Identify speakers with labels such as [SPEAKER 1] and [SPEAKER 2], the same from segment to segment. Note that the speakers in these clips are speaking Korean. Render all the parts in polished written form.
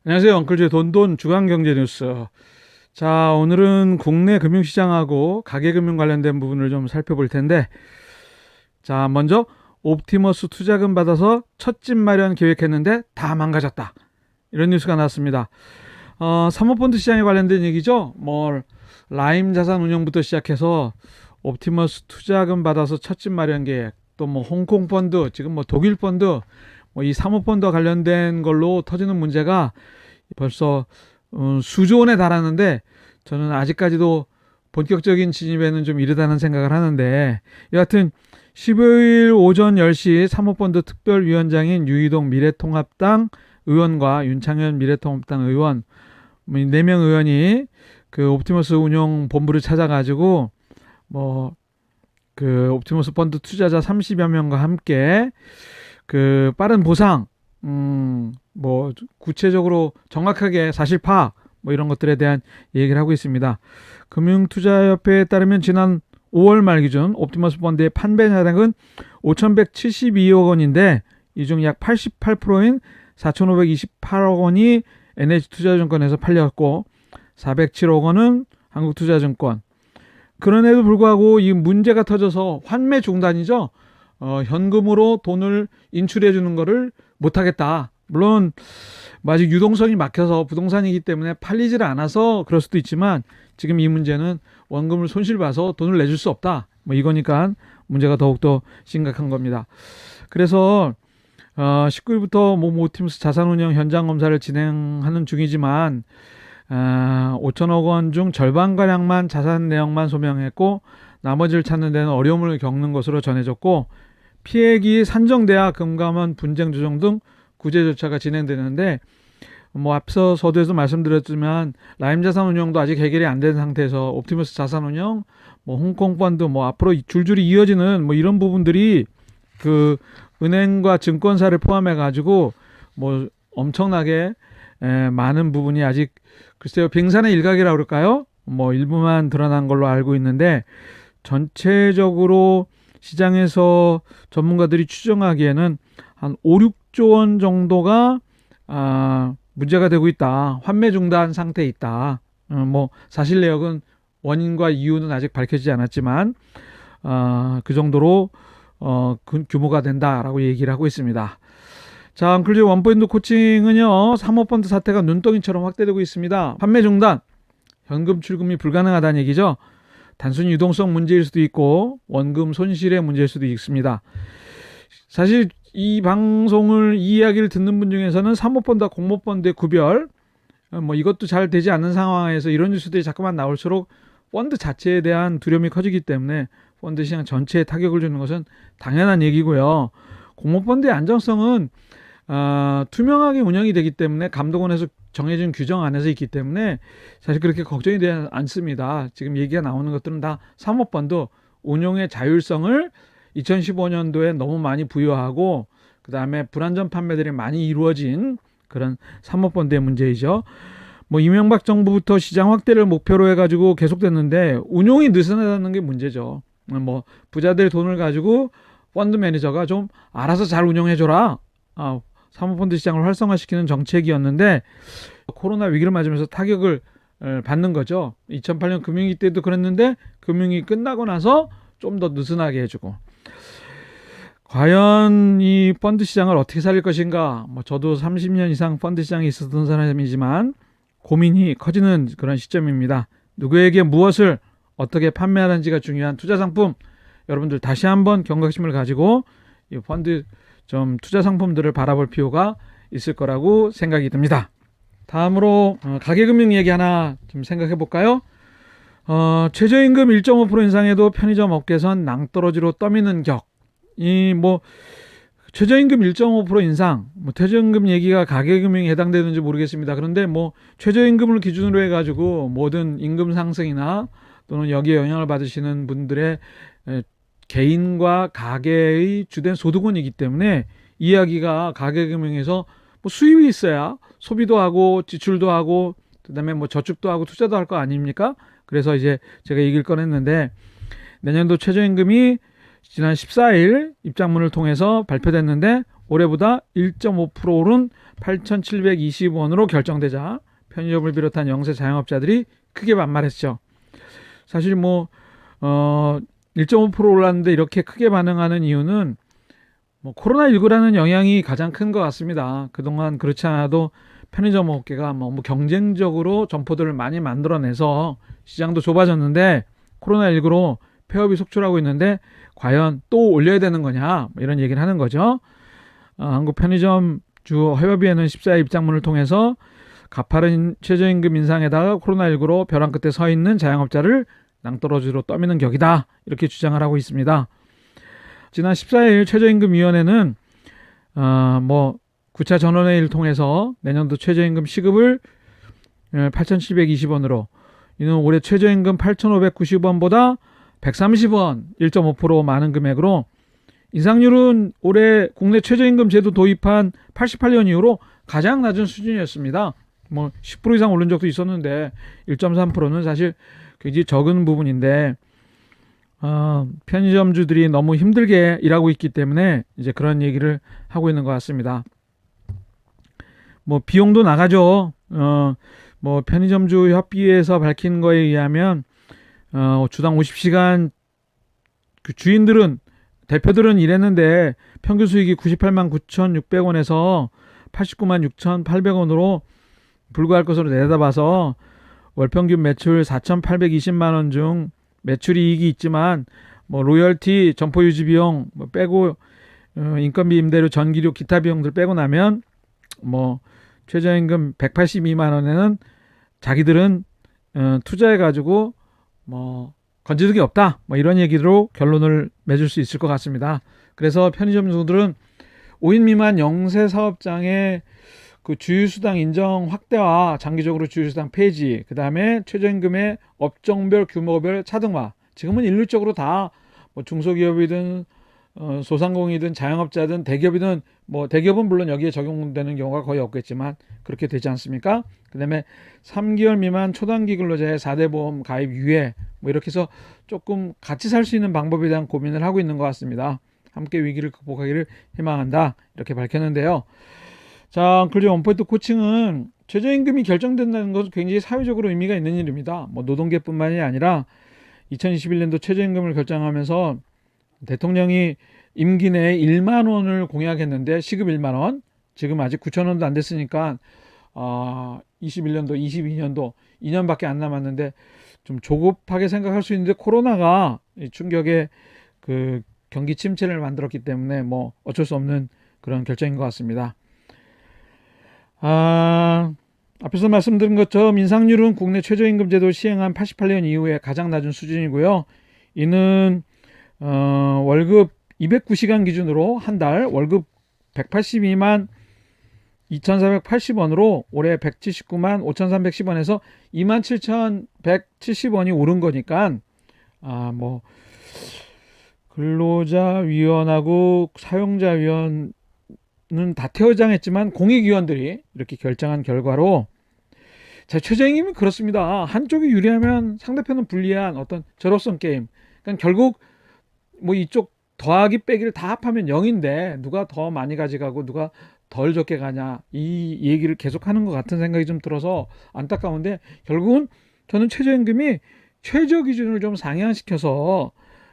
[SPEAKER 1] 안녕하세요. 엉클즈의 돈돈 주간경제뉴스. 자, 오늘은 국내 금융시장하고 가계금융 관련된 부분을 좀 살펴볼 텐데, 자, 먼저 옵티머스 투자금 받아서 첫 집 마련 계획했는데 다 망가졌다. 이런 뉴스가 나왔습니다. 사모펀드 시장에 관련된 얘기죠. 라임 자산운용부터 시작해서 옵티머스 투자금 받아서 첫 집 마련 계획, 또 홍콩 펀드, 지금 독일 펀드, 이 사모펀드와 관련된 걸로 터지는 문제가 벌써 수조 원에 달하는데, 저는 아직까지도 본격적인 진입에는 좀 이르다는 생각을 하는데, 여하튼 15일 오전 10시 사모펀드 특별위원장인 유이동 미래통합당 의원과 윤창현 미래통합당 의원 4명 의원이 그 옵티머스 운용 본부를 찾아가지고 그 옵티머스 펀드 투자자 30여 명과 함께 그 빠른 보상, 구체적으로 정확하게 사실 파악, 이런 것들에 대한 얘기를 하고 있습니다. 금융투자협회에 따르면 지난 5월 말 기준 옵티머스 펀드의 판매 자량은 5,172억 원인데, 이 중 약 88%인 4,528억 원이 NH투자증권에서 팔렸고, 407억 원은 한국투자증권. 그런에도 불구하고 이 문제가 터져서 환매 중단이죠. 현금으로 돈을 인출해 주는 거를 못하겠다. 물론 아직 유동성이 막혀서 부동산이기 때문에 팔리질 않아서 그럴 수도 있지만, 지금 이 문제는 원금을 손실봐서 돈을 내줄 수 없다. 이거니까 문제가 더욱더 심각한 겁니다. 그래서 19일부터 옵티머스 자산운용 현장 검사를 진행하는 중이지만, 5천억 원 중 절반가량만 자산 내역만 소명했고, 나머지를 찾는 데는 어려움을 겪는 것으로 전해졌고, 피해액이 산정돼야 금감원 분쟁 조정 등 구제 절차가 진행되는데, 앞서 서두에서 말씀드렸지만 라임 자산운용도 아직 해결이 안 된 상태에서 옵티머스 자산운용, 홍콩 펀드, 앞으로 줄줄이 이어지는 이런 부분들이 그 은행과 증권사를 포함해 가지고 엄청나게 많은 부분이 아직, 글쎄요, 빙산의 일각이라고 그럴까요? 일부만 드러난 걸로 알고 있는데, 전체적으로 시장에서 전문가들이 추정하기에는 한 5, 6조 원 정도가 문제가 되고 있다. 환매 중단 상태에 있다. 사실 내역은, 원인과 이유는 아직 밝혀지지 않았지만 그 정도로 규모가 된다라고 얘기를 하고 있습니다. 자, 엉클즈 원포인트 코칭은요, 사모펀드 사태가 눈덩이처럼 확대되고 있습니다. 판매 중단, 현금 출금이 불가능하다는 얘기죠. 단순히 유동성 문제일 수도 있고 원금 손실의 문제일 수도 있습니다. 사실 이 이야기를 듣는 분 중에서는 사모펀드와 공모펀드의 구별, 이것도 잘 되지 않는 상황에서 이런 뉴스들이 자꾸만 나올수록 펀드 자체에 대한 두려움이 커지기 때문에 펀드 시장 전체에 타격을 주는 것은 당연한 얘기고요. 공모펀드의 안정성은 투명하게 운영이 되기 때문에, 감독원에서 정해진 규정 안에서 있기 때문에 사실 그렇게 걱정이 되지 않습니다. 지금 얘기가 나오는 것들은 다 사모펀드 운용의 자율성을 2015년도에 너무 많이 부여하고, 그 다음에 불안전 판매들이 많이 이루어진 그런 사모펀드의 문제이죠. 이명박 정부부터 시장 확대를 목표로 해가지고 계속됐는데 운용이 느슨하다는 게 문제죠. 부자들 돈을 가지고 펀드 매니저가 좀 알아서 잘 운영해줘라, 사모펀드 시장을 활성화시키는 정책이었는데, 코로나 위기를 맞으면서 타격을 받는 거죠. 2008년 금융위기 때도 그랬는데, 금융위기 끝나고 나서 좀 더 느슨하게 해주고. 과연 이 펀드 시장을 어떻게 살릴 것인가, 저도 30년 이상 펀드 시장에 있었던 사람이지만 고민이 커지는 그런 시점입니다. 누구에게 무엇을 어떻게 판매하는지가 중요한 투자 상품, 여러분들 다시 한번 경각심을 가지고 이 펀드 투자 상품들을 바라볼 필요가 있을 거라고 생각이 듭니다. 다음으로 가계금융 얘기 하나 좀 생각해 볼까요? 최저임금 1.5% 인상에도 편의점 업계선 낭떠러지로 떠미는 격. 최저임금 1.5% 인상, 최저임금 얘기가 가계금융에 해당되는지 모르겠습니다. 그런데 최저임금을 기준으로 해가지고 모든 임금 상승이나 또는 여기에 영향을 받으시는 분들의 개인과 가계의 주된 소득원이기 때문에, 이야기가 가계금융에서 수입이 있어야 소비도 하고 지출도 하고 그다음에 저축도 하고 투자도 할 거 아닙니까? 그래서 이제 제가 얘기를 꺼냈는데, 내년도 최저임금이 지난 14일 입장문을 통해서 발표됐는데 올해보다 1.5% 오른 8,720원으로 결정되자 편의점을 비롯한 영세 자영업자들이 크게 반발했죠. 사실 1.5% 올랐는데 이렇게 크게 반응하는 이유는 코로나19라는 영향이 가장 큰 것 같습니다. 그동안 그렇지 않아도 편의점 업계가 경쟁적으로 점포들을 많이 만들어내서 시장도 좁아졌는데 코로나19로 폐업이 속출하고 있는데 과연 또 올려야 되는 거냐 이런 얘기를 하는 거죠. 한국 편의점주 협의회는 14일 입장문을 통해서 가파른 최저임금 인상에다가 코로나19로 벼랑 끝에 서 있는 자영업자를 낭떠러지로 떠미는 격이다 이렇게 주장을 하고 있습니다. 지난 14일 최저임금위원회는 9차 전원회의를 통해서 내년도 최저임금 시급을 8,720원으로 이는 올해 최저임금 8,590원보다 130원 1.5% 많은 금액으로 인상률은 올해 국내 최저임금 제도 도입한 88년 이후로 가장 낮은 수준이었습니다. 10% 이상 오른 적도 있었는데 1.3%는 사실 굉장히 적은 부분인데 편의점주들이 너무 힘들게 일하고 있기 때문에 이제 그런 얘기를 하고 있는 것 같습니다. 비용도 나가죠. 편의점주 협의회에서 밝힌 거에 의하면 주당 50시간 주인들은 대표들은 일했는데 평균 수익이 98만 9,600원에서 89만 6,800원으로 불과할 것으로 내다봐서 월평균 매출 4,820만 원 중 매출 이익이 있지만 로열티, 점포 유지 비용 빼고 인건비, 임대료, 전기료, 기타 비용들 빼고 나면 최저임금 182만 원에는 자기들은 투자해 가지고 건지는 게 없다 이런 얘기로 결론을 맺을 수 있을 것 같습니다. 그래서 편의점주들은 5인 미만 영세 사업장의 그 주유수당 인정 확대와 장기적으로 주유수당 폐지, 그 다음에 최저임금의 업종별 규모별 차등화. 지금은 일률적으로 다 중소기업이든 소상공인이든 자영업자든 대기업이든 대기업은 물론 여기에 적용되는 경우가 거의 없겠지만 그렇게 되지 않습니까? 그 다음에 3개월 미만 초단기 근로자의 4대 보험 가입 유예 이렇게 해서 조금 같이 살 수 있는 방법에 대한 고민을 하고 있는 것 같습니다. 함께 위기를 극복하기를 희망한다 이렇게 밝혔는데요. 자, 엉클즈 원포인트 코칭은 최저임금이 결정된다는 것은 굉장히 사회적으로 의미가 있는 일입니다. 노동계뿐만이 아니라 2021년도 최저임금을 결정하면서 대통령이 임기 내에 1만 원을 공약했는데 시급 1만 원, 지금 아직 9천 원도 안 됐으니까 21년도, 22년도 2년밖에 안 남았는데 좀 조급하게 생각할 수 있는데 코로나가 충격의 그 경기 침체를 만들었기 때문에 어쩔 수 없는 그런 결정인 것 같습니다. 앞에서 말씀드린 것처럼 인상률은 국내 최저임금 제도를 시행한 88년 이후에 가장 낮은 수준이고요. 이는 월급 209시간 기준으로 한 달 월급 182만 2,480원으로 올해 179만 5,310원에서 27,170원이 오른 거니까 근로자위원하고 사용자위원 다 퇴장했지만 공익위원들이 이렇게 결정한 결과로 최저임금이 그렇습니다. 한쪽이 유리하면 상대편은 불리한 어떤 절호성 게임. 그러니까 결국 이쪽 더하기 빼기를 다 합하면 0인데 누가 더 많이 가져가고 누가 덜 적게 가냐 이 얘기를 계속하는 것 같은 생각이 좀 들어서 안타까운데 결국은 저는 최저임금이 최저 기준을 좀 상향시켜서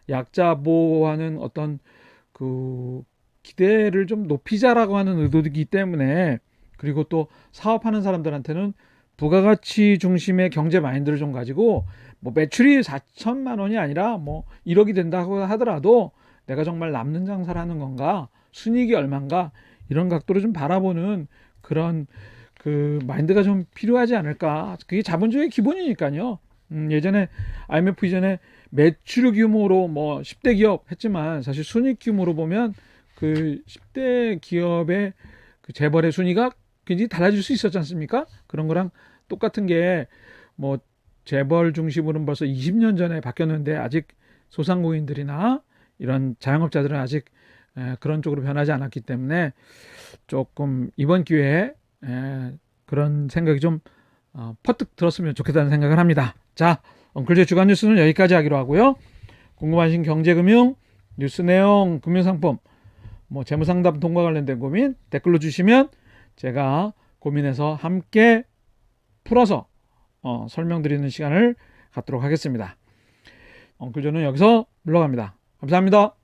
[SPEAKER 1] 약자 보호하는 어떤 그 기대를 좀 높이자라고 하는 의도이기 때문에 그리고 또 사업하는 사람들한테는 부가가치 중심의 경제 마인드를 좀 가지고 매출이 4천만 원이 아니라 1억이 된다고 하더라도 내가 정말 남는 장사를 하는 건가 순이익이 얼만가 이런 각도로 좀 바라보는 그런 그 마인드가 좀 필요하지 않을까. 그게 자본주의의 기본이니까요. 예전에 IMF 이전에 매출 규모로 10대 기업 했지만 사실 순이익 규모로 보면 그 10대 기업의 그 재벌의 순위가 굉장히 달라질 수 있었지 않습니까? 그런 거랑 똑같은 게 재벌 중심으로는 벌써 20년 전에 바뀌었는데 아직 소상공인들이나 이런 자영업자들은 아직 그런 쪽으로 변하지 않았기 때문에 조금 이번 기회에 그런 생각이 좀 퍼뜩 들었으면 좋겠다는 생각을 합니다. 자, 엉클즈의 주간 뉴스는 여기까지 하기로 하고요. 궁금하신 경제금융 뉴스 내용, 금융상품 뭐 재무상담 통과 관련된 고민 댓글로 주시면 제가 고민해서 함께 풀어서 설명드리는 시간을 갖도록 하겠습니다. 엉클존은 여기서 물러갑니다. 감사합니다.